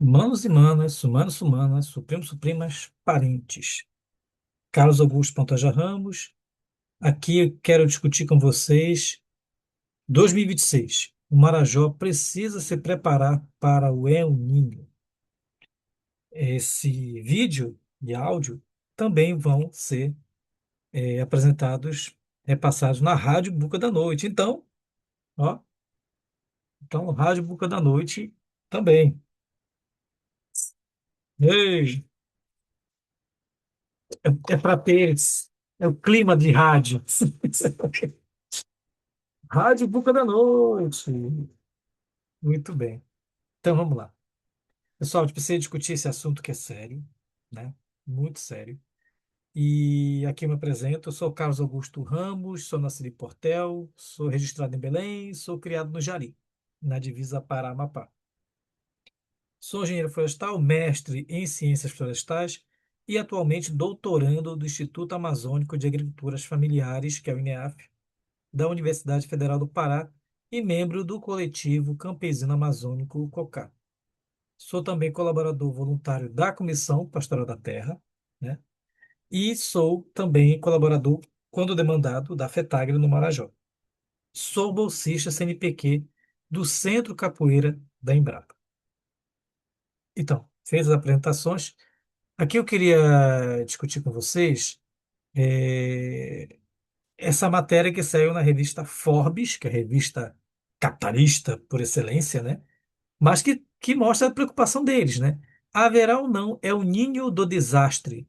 Manos e manas, sumanos, sumanas, supremos, suprimas, parentes. Carlos Augusto Pantoja Ramos, aqui eu quero discutir com vocês 2026. O Marajó precisa se preparar para o El Niño. Esse vídeo e áudio também vão ser apresentados, repassados na Rádio Buca da Noite. Ó, então, Rádio Buca da Noite também. Ei, é para ter, é o clima de rádio. Rádio Buca da Noite. Muito bem. Então vamos lá. Pessoal, a gente precisa discutir esse assunto que é sério, né? Muito sério. E aqui eu me apresento. Eu sou Carlos Augusto Ramos, sou nascido em Portel, sou registrado em Belém, sou criado no Jari, na divisa Pará-Amapá. Sou engenheiro florestal, mestre em ciências florestais e atualmente doutorando do Instituto Amazônico de Agriculturas Familiares, que é o INEAF, da Universidade Federal do Pará e membro do coletivo Campesino Amazônico COCA. Sou também colaborador voluntário da Comissão Pastoral da Terra, né? E sou também colaborador, quando demandado, da FETAGRE no Marajó. Sou bolsista CNPq do Centro Capoeira da Embrapa. Então, feitas as apresentações, aqui eu queria discutir com vocês eh, essa matéria que saiu na revista Forbes, que é a revista capitalista por excelência, né? Mas que mostra a preocupação deles, né? Haverá ou não é o ninho do desastre?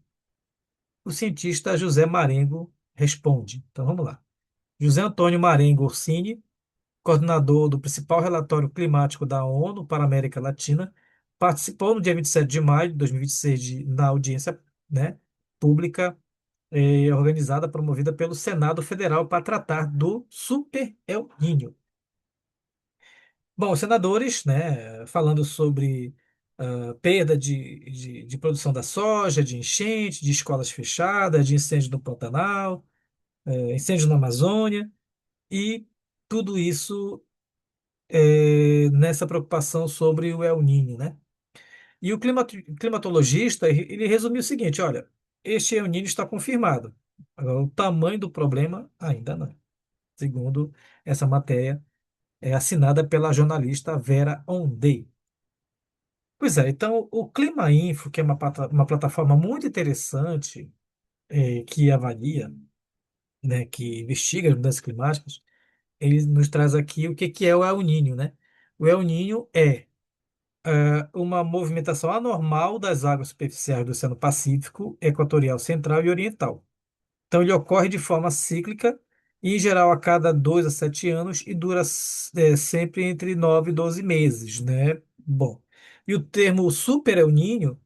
O cientista José Marengo responde. Então vamos lá. José Antônio Marengo Orsini, coordenador do principal relatório climático da ONU para a América Latina, participou no dia 27 de maio de 2026 na audiência, né, pública organizada, promovida pelo Senado Federal para tratar do Super El Niño. Bom, os senadores, né, falando sobre perda de produção da soja, de enchente, de escolas fechadas, de incêndio no Pantanal, incêndio na Amazônia, e tudo isso nessa preocupação sobre o El Niño, né? E o climatologista, ele resumiu o seguinte, olha, este El Niño está confirmado. Agora, o tamanho do problema ainda não, segundo essa matéria assinada pela jornalista Vera Ondey. Pois é, então o Clima Info, que é uma plataforma muito interessante, que avalia, né, que investiga as mudanças climáticas, ele nos traz aqui o que que é o El Niño, né? O El Niño é uma movimentação anormal das águas superficiais do Oceano Pacífico, Equatorial Central e Oriental. Então, ele ocorre de forma cíclica, e, em geral, a cada 2 a 7 anos e dura sempre entre 9 e 12 meses, né? Bom, e o termo Super El Niño,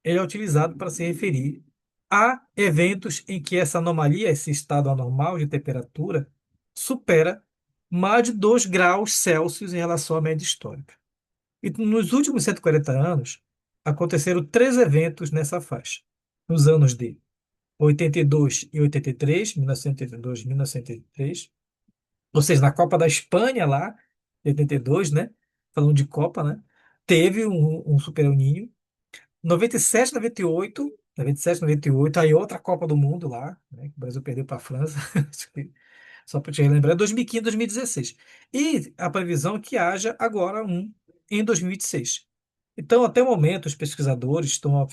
ele é utilizado para se referir a eventos em que essa anomalia, esse estado anormal de temperatura, supera mais de 2 graus Celsius em relação à média histórica. E nos últimos 140 anos, aconteceram três eventos nessa faixa. Nos anos de 82 e 83, 1982 e 1983, ou seja, na Copa da Espanha lá, 82, né? Falando de Copa, né? Teve um Super El Niño. 97, 98, 97, 98, aí outra Copa do Mundo lá, né? Que o Brasil perdeu para a França. Só para te relembrar, 2015, 2016. E a previsão é que haja agora um em 2026. Então, até o momento, os pesquisadores estão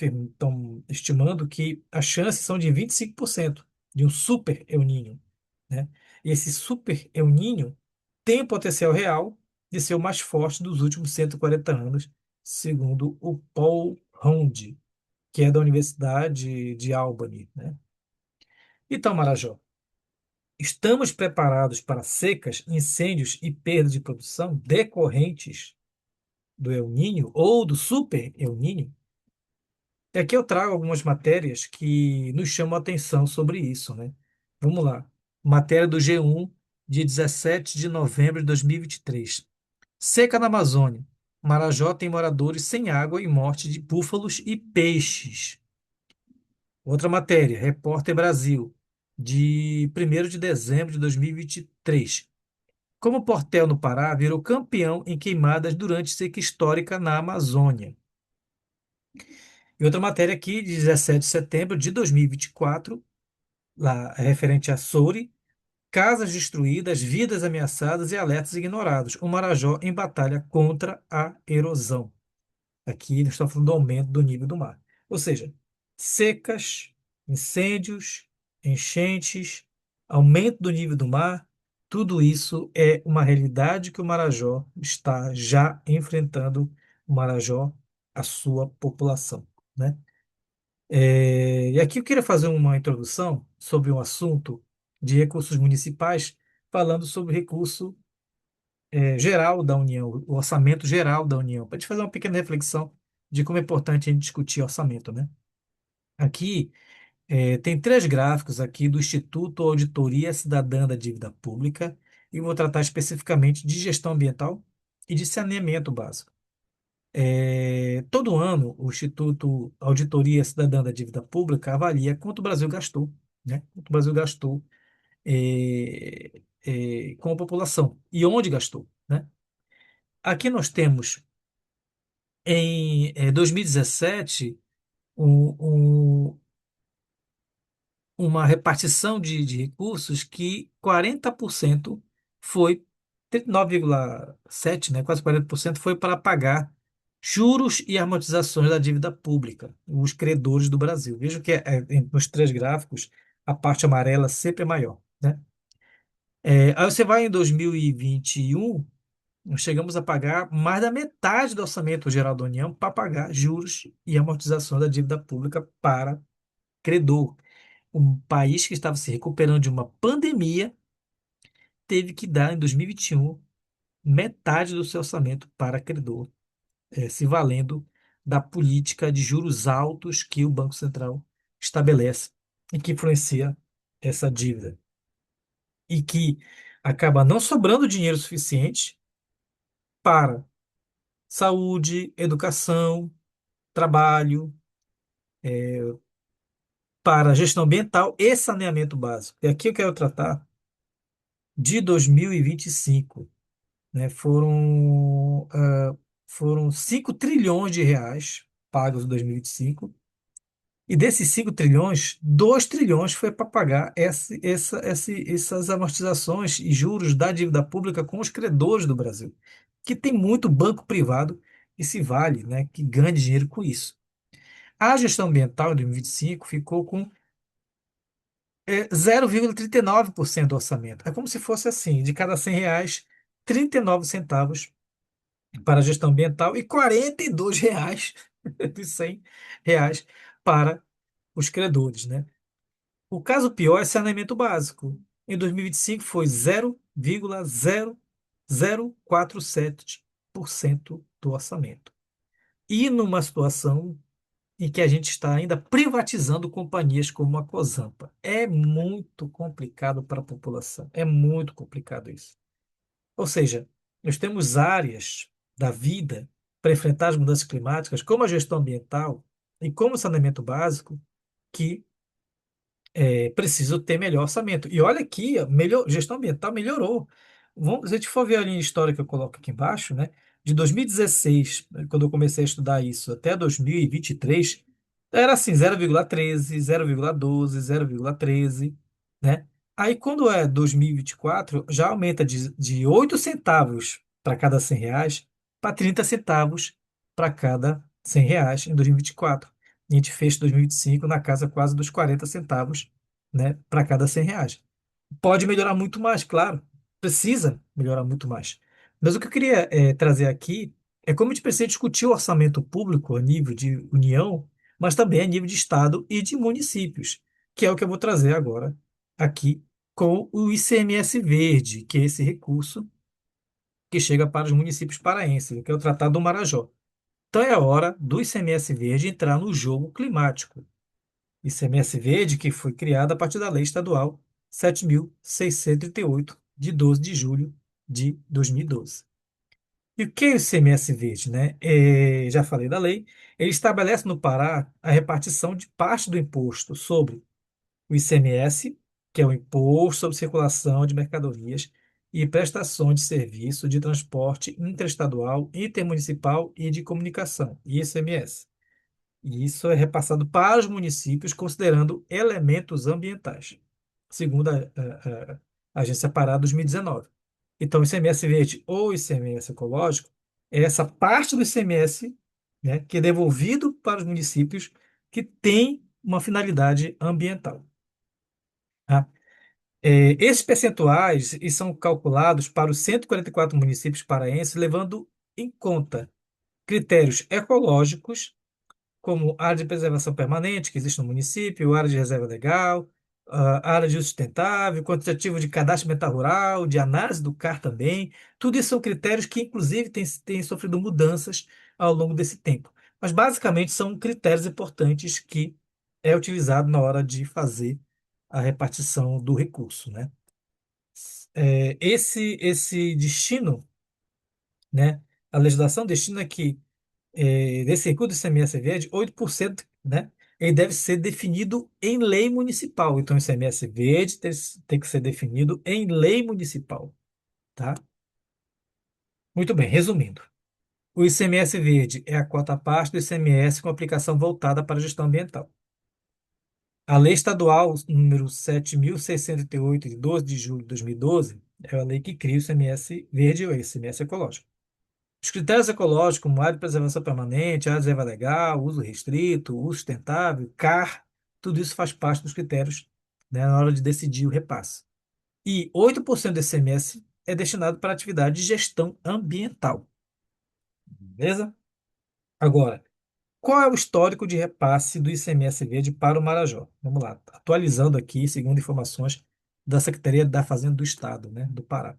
estimando que as chances são de 25% de um super El Niño, né? E esse super El Niño tem o potencial real de ser o mais forte dos últimos 140 anos, segundo o Paul Hound, que é da Universidade de Albany, né? Então, Marajó, estamos preparados para secas, incêndios e perda de produção decorrentes do El Niño ou do super El Niño? E aqui eu trago algumas matérias que nos chamam a atenção sobre isso, né? Vamos lá. Matéria do G1, de 17 de novembro de 2023. Seca na Amazônia. Marajó tem moradores sem água e morte de búfalos e peixes. Outra matéria, Repórter Brasil, de 1º de dezembro de 2023. Como Portel, no Pará, virou campeão em queimadas durante seca histórica na Amazônia. E outra matéria aqui, de 17 de setembro de 2024, lá referente a Soure, casas destruídas, vidas ameaçadas e alertas ignorados. O Marajó em batalha contra a erosão. Aqui eles estão falando do aumento do nível do mar. Ou seja, secas, incêndios, enchentes, aumento do nível do mar, tudo isso é uma realidade que o Marajó está já enfrentando, o Marajó, a sua população, né? E aqui eu queria fazer uma introdução sobre um assunto de recursos municipais, falando sobre recurso geral da União, o orçamento geral da União, para a gente fazer uma pequena reflexão de como é importante a gente discutir orçamento, né? Aqui tem três gráficos aqui do Instituto Auditoria Cidadã da Dívida Pública e vou tratar especificamente de gestão ambiental e de saneamento básico. Todo ano, o Instituto Auditoria Cidadã da Dívida Pública avalia quanto o Brasil gastou, né? Quanto o Brasil gastou com a população e onde gastou, né? Aqui nós temos, em 2017, um- um- uma repartição de recursos que 40% foi, 39,7, né, quase 40% foi para pagar juros e amortizações da dívida pública, os credores do Brasil. Veja que nos três gráficos, a parte amarela sempre é maior, né? Aí você vai em 2021, nós chegamos a pagar mais da metade do orçamento geral da União para pagar juros e amortizações da dívida pública para credor. Um país que estava se recuperando de uma pandemia teve que dar, em 2021, metade do seu orçamento para credor, se valendo da política de juros altos que o Banco Central estabelece e que influencia essa dívida. E que acaba não sobrando dinheiro suficiente para saúde, educação, trabalho, para gestão ambiental e saneamento básico. E aqui eu quero tratar de 2025, né? Foram 5 trilhões de reais pagos em 2025, e desses 5 trilhões, 2 trilhões foi para pagar essas amortizações e juros da dívida pública com os credores do Brasil, que tem muito banco privado que se vale, né, que ganha dinheiro com isso. A gestão ambiental em 2025 ficou com 0,39% do orçamento. É como se fosse assim, de cada R$ 100, 39 centavos para a gestão ambiental e R$ 42 dos R$ 100 para os credores, né? O caso pior é saneamento básico. Em 2025 foi 0,0047% do orçamento. E numa situação em que a gente está ainda privatizando companhias como a Cosampa. É muito complicado para a população. É muito complicado isso. Ou seja, nós temos áreas da vida para enfrentar as mudanças climáticas, como a gestão ambiental e como o saneamento básico, que preciso ter melhor orçamento. E olha aqui, gestão ambiental melhorou. Se a gente for ver a linha histórica que eu coloco aqui embaixo, né, de 2016, quando eu comecei a estudar isso, até 2023, era assim, 0,13, 0,12, 0,13, né? Aí, quando é 2024, já aumenta de 8 centavos para cada R$ 100 para 30 centavos para cada R$ 100 em 2024. A gente fez 2025 na casa quase dos 40 centavos, né, para cada R$ 100. Pode melhorar muito mais, claro. Precisa melhorar muito mais. Mas o que eu queria trazer aqui é como a gente precisa discutir o orçamento público a nível de União, mas também a nível de Estado e de municípios, que é o que eu vou trazer agora aqui com o ICMS Verde, que é esse recurso que chega para os municípios paraenses, que é o Tratado do Marajó. Então é a hora do ICMS Verde entrar no jogo climático. ICMS Verde, que foi criado a partir da Lei Estadual 7.638, de 12 de julho de 2012. E o que é o ICMS Verde, né? Já falei da lei. Ele estabelece no Pará a repartição de parte do imposto sobre o ICMS, que é o Imposto sobre Circulação de Mercadorias e Prestações de Serviço de Transporte Interestadual, Intermunicipal e de Comunicação, ICMS. E isso é repassado para os municípios considerando elementos ambientais, segundo a Agência Pará 2019. Então, o ICMS verde ou ICMS ecológico é essa parte do ICMS, né, que é devolvido para os municípios que tem uma finalidade ambiental. Tá? Esses percentuais e são calculados para os 144 municípios paraenses, levando em conta critérios ecológicos, como área de preservação permanente, que existe no município, área de reserva legal, área de uso sustentável, quantitativo de cadastro ambiental rural, de análise do CAR também. Tudo isso são critérios que, inclusive, têm sofrido mudanças ao longo desse tempo. Mas, basicamente, são critérios importantes que é utilizado na hora de fazer a repartição do recurso, né? Esse destino, né? A legislação destina que desse recurso do ICMS verde, 8%, né? Ele deve ser definido em lei municipal. Então, o ICMS verde tem que ser definido em lei municipal, tá? Muito bem, resumindo. O ICMS verde é a cota à parte do ICMS com aplicação voltada para a gestão ambiental. A Lei Estadual número 7.608, de 12 de julho de 2012, é a lei que cria o ICMS verde ou ICMS ecológico. Os critérios ecológicos, como área de preservação permanente, área de reserva legal, uso restrito, uso sustentável, CAR, tudo isso faz parte dos critérios, né, na hora de decidir o repasse. E 8% do ICMS é destinado para atividade de gestão ambiental. Beleza? Agora, qual é o histórico de repasse do ICMS verde para o Marajó? Vamos lá, atualizando aqui, segundo informações da Secretaria da Fazenda do Estado, né, do Pará.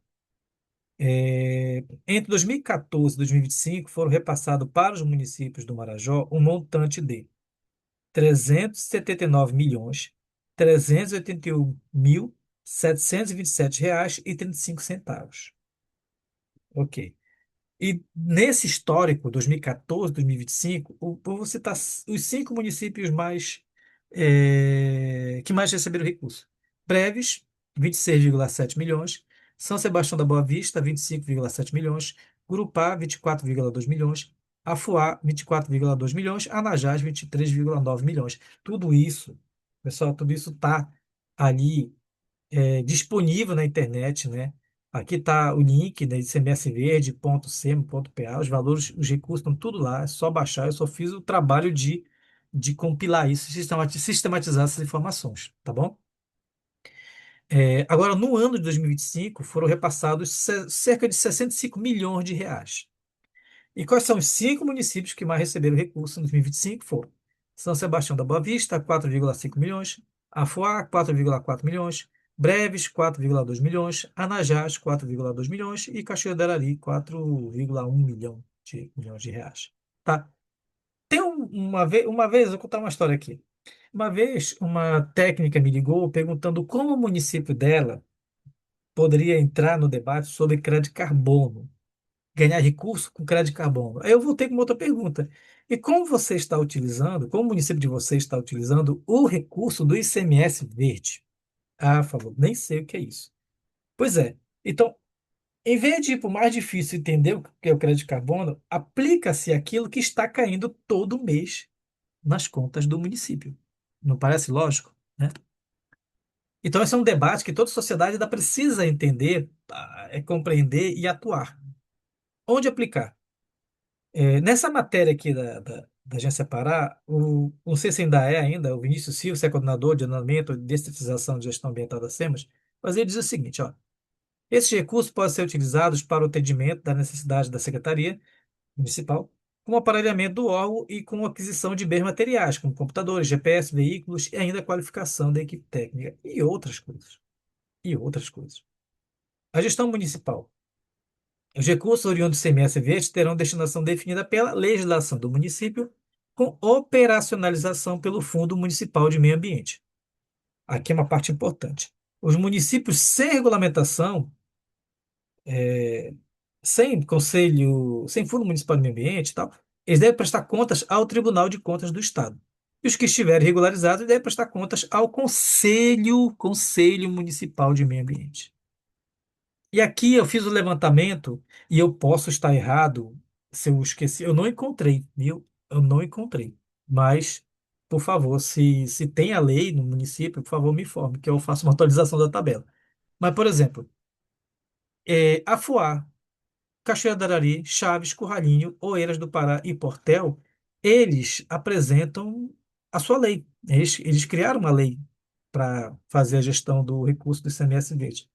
Entre 2014 e 2025, foram repassados para os municípios do Marajó um montante de 379.381.727,35 reais. Ok. E nesse histórico, 2014, 2025, eu vou citar os cinco municípios que mais receberam recurso. Breves, 26,7 milhões. São Sebastião da Boa Vista, 25,7 milhões. Gurupá, 24,2 milhões. Afuá, 24,2 milhões. Anajás, 23,9 milhões. Tudo isso, pessoal, tudo isso está ali disponível na internet, né? Aqui está o link, né, de cmsverde.sem.pa, os valores, os recursos estão tudo lá, é só baixar. Eu só fiz o trabalho de compilar isso, sistematizar essas informações, tá bom? Agora, no ano de 2025, foram repassados cerca de 65 milhões de reais. E quais são os cinco municípios que mais receberam recursos em 2025? Foram São Sebastião da Boa Vista, 4,5 milhões, Afuá, 4,4 milhões, Breves, 4,2 milhões, Anajás, 4,2 milhões e Cachoeira do Arari, 4,1 milhões de reais. Tá? Uma vez, eu vou contar uma história aqui. Uma vez, uma técnica me ligou perguntando como o município dela poderia entrar no debate sobre crédito carbono, ganhar recurso com crédito de carbono. Aí eu voltei com uma outra pergunta. E como você está utilizando, como o município de você está utilizando o recurso do ICMS verde? Ah, falou, nem sei o que é isso. Pois é. Então, em vez de ir para o mais difícil entender o que é o crédito de carbono, aplica-se aquilo que está caindo todo mês nas contas do município. Não parece lógico, né? Então, esse é um debate que toda sociedade ainda precisa entender, compreender e atuar. Onde aplicar? Nessa matéria aqui da Agência Pará, não sei se ainda é ainda, o Vinícius Silva, que é coordenador de ordenamento e desestatização de gestão ambiental da SEMAS, mas ele diz o seguinte, ó, esses recursos podem ser utilizados para o atendimento da necessidade da Secretaria Municipal, com o aparelhamento do órgão e com aquisição de bens materiais, como computadores, GPS, veículos e ainda a qualificação da equipe técnica e outras coisas. E outras coisas. A gestão municipal. Os recursos oriundos do ICMS verde terão destinação definida pela legislação do município, com operacionalização pelo Fundo Municipal de Meio Ambiente. Aqui é uma parte importante. Os municípios sem regulamentação, é, sem conselho, sem Fundo Municipal de Meio Ambiente e tal, eles devem prestar contas ao Tribunal de Contas do Estado. E os que estiverem regularizados devem prestar contas ao Conselho Municipal de Meio Ambiente. E aqui eu fiz o levantamento e eu posso estar errado se eu esqueci. Eu não encontrei, viu? Eu não encontrei. Mas, por favor, se tem a lei no município, por favor, me informe, que eu faço uma atualização da tabela. Mas, por exemplo, Afuá, Cachoeira do Arari, Chaves, Curralinho, Oeiras do Pará e Portel, eles apresentam a sua lei. Eles criaram uma lei para fazer a gestão do recurso do ICMS verde.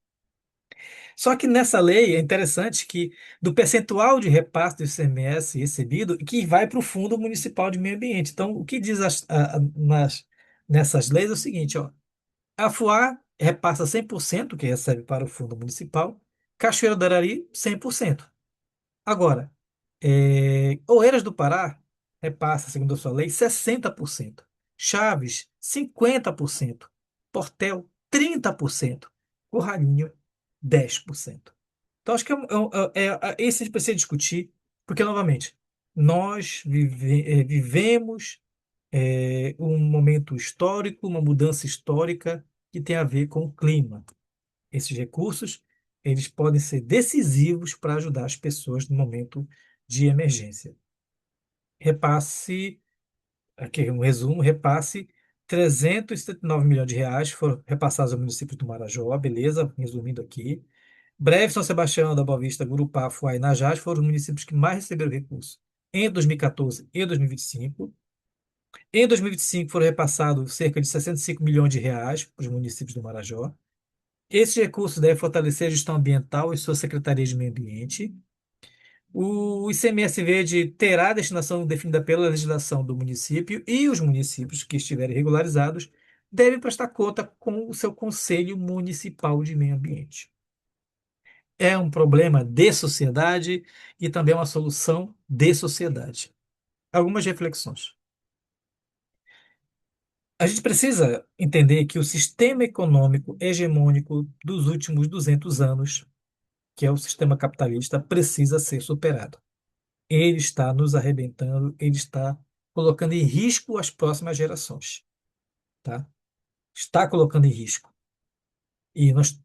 Só que nessa lei é interessante que do percentual de repasse do ICMS recebido, que vai para o Fundo Municipal de Meio Ambiente. Então, o que diz nessas leis é o seguinte, ó, a FUA repassa 100% que recebe para o Fundo Municipal, Cachoeira do Arari 100%. Agora, Oeiras do Pará repassa, segundo a sua lei, 60%. Chaves, 50%. Portel, 30%. Curralinho, 10%. Então, acho que esse a gente precisa discutir, porque, novamente, nós vivemos um momento histórico, uma mudança histórica que tem a ver com o clima. Esses recursos, eles podem ser decisivos para ajudar as pessoas no momento de emergência. Repasse, aqui um resumo, repasse 379 milhões de reais foram repassados ao município do Marajó, beleza, resumindo aqui. Breve, São Sebastião, da Boa Vista, Gurupá, Fuá e Najás foram os municípios que mais receberam recursos em 2014 e 2025. Em 2025 foram repassados cerca de 65 milhões de reais para os municípios do Marajó. Esses recursos devem fortalecer a gestão ambiental e sua Secretaria de Meio Ambiente. O ICMS Verde terá a destinação definida pela legislação do município e os municípios que estiverem regularizados devem prestar conta com o seu Conselho Municipal de Meio Ambiente. É um problema de sociedade e também uma solução de sociedade. Algumas reflexões. A gente precisa entender que o sistema econômico hegemônico dos últimos 200 anos, que é o sistema capitalista, precisa ser superado. Ele está nos arrebentando, ele está colocando em risco as próximas gerações, tá? Está colocando em risco. E nós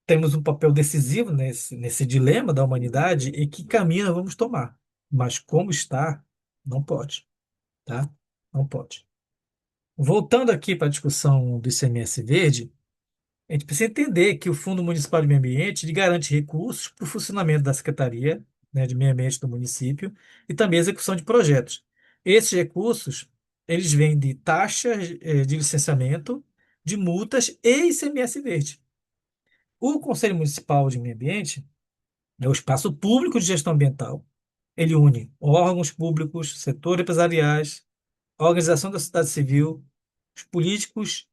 temos um papel decisivo nesse dilema da humanidade e que caminho nós vamos tomar. Mas como está, não pode, tá? Não pode. Voltando aqui para a discussão do ICMS verde, a gente precisa entender que o Fundo Municipal de Meio Ambiente ele garante recursos para o funcionamento da Secretaria, né, de Meio Ambiente do município e também execução de projetos. Esses recursos, eles vêm de taxas de licenciamento, de multas e ICMS verde. O Conselho Municipal de Meio Ambiente é o espaço público de gestão ambiental. Ele une órgãos públicos, setores empresariais, a organização da sociedade civil, os políticos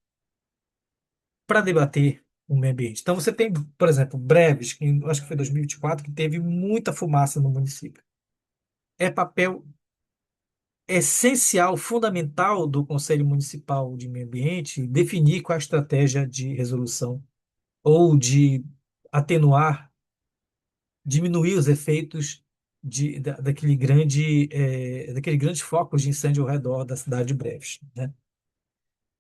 para debater o meio ambiente. Então, você tem, por exemplo, Breves, que eu acho que foi 2024, que teve muita fumaça no município. É papel essencial, fundamental do Conselho Municipal de Meio Ambiente definir qual a estratégia de resolução ou de atenuar, diminuir os efeitos daquele grande foco de incêndio ao redor da cidade de Breves, né?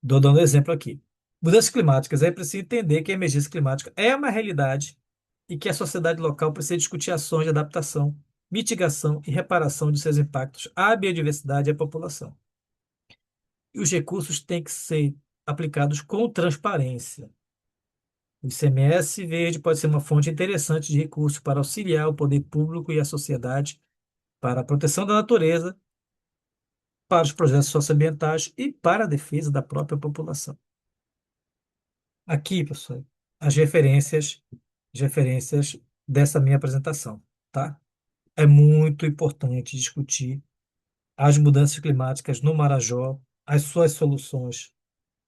Estou dando exemplo aqui. Mudanças climáticas. É preciso entender que a emergência climática é uma realidade e que a sociedade local precisa discutir ações de adaptação, mitigação e reparação de seus impactos à biodiversidade e à população. E os recursos têm que ser aplicados com transparência. O ICMS verde pode ser uma fonte interessante de recursos para auxiliar o poder público e a sociedade para a proteção da natureza, para os projetos socioambientais e para a defesa da própria população. Aqui, pessoal, as referências dessa minha apresentação, tá? É muito importante discutir as mudanças climáticas no Marajó, as suas soluções,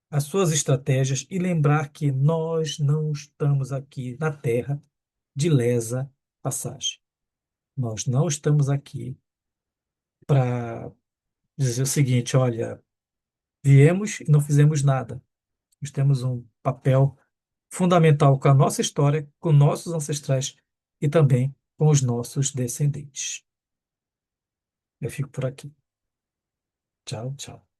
as suas estratégias e lembrar que nós não estamos aqui na Terra de lesa passagem. Nós não estamos aqui para dizer o seguinte, olha, viemos e não fizemos nada. Nós temos um papel fundamental com a nossa história, com nossos ancestrais e também com os nossos descendentes. Eu fico por aqui. Tchau, tchau.